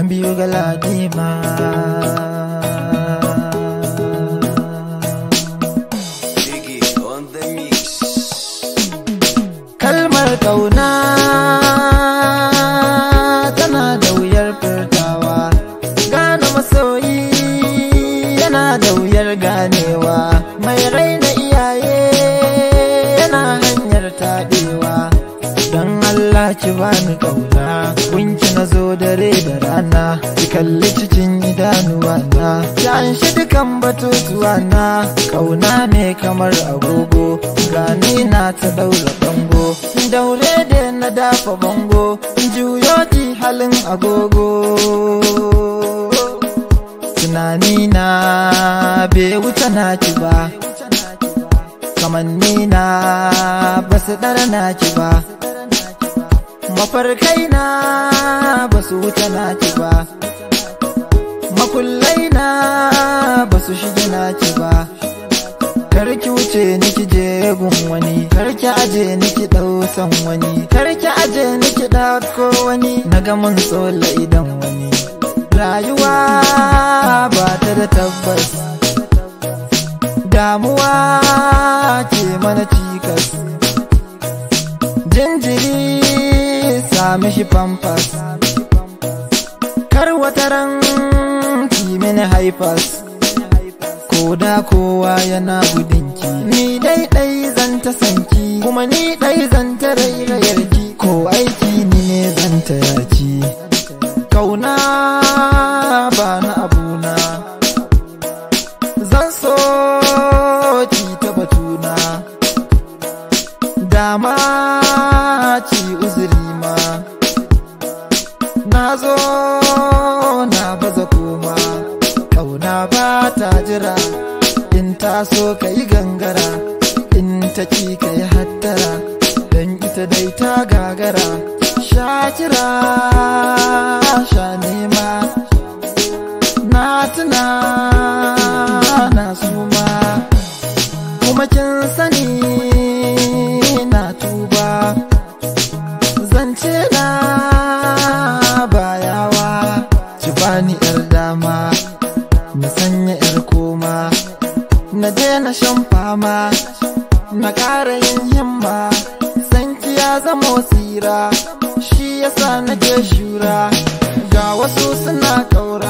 biyu Galadima. Kalmar ƙauna tana da wuyar furtawa, gane masoyi yana da wuyar ganewa, mai raina iyaye yana hanyar taɗewa. Don Allah ki bani ƙauna, gunki na zo dare da rana, ki kalli cikin idanuwa na, ki anshi dukan batutuwa na. Ƙauna ne kamar agogo, gani na ta ɗaura bango, daure da na dafa bango, juyo ki halin agogo. Tunani na bai wuce naki ba, kamanni na basu ɗara naki ba, mafarkai na basu wuce naki ba, makullai na basu shige naki ba. Karki wuce niki je gun wani, karki aje niki dausan wani, karki aje niki dauko wani, naga mun tsola idan wani. Rayuwa ba ta da tabbas, damuwa ke mana cikas, jinjiri sami shi pampas, kar wataran ki mini haifas. Koda kowa yana gudunki, ni dai zan ta sanki, kuma ni dai zan ta rairayarki, ko aiki ni ne zan ta yaki. Kauna ba na abuna, zan so ki ta batuna, dama ki uzuri ma, na zo na baza koma. Kauna ba ta jira, in ta so ka yi gangara, in ta ki ka yi hattara, don ita dai ta gagara. Sha kira sha nema, na tuna na suma, kuma kin sani na tuba. Zance na bayawa, ki bani 'yar dama, na sanya 'yar koma, na daina shan fama, na ƙara yin himma. Sanki ya zama wasira, shi yasa nake shura, ga wasu suna ƙaura.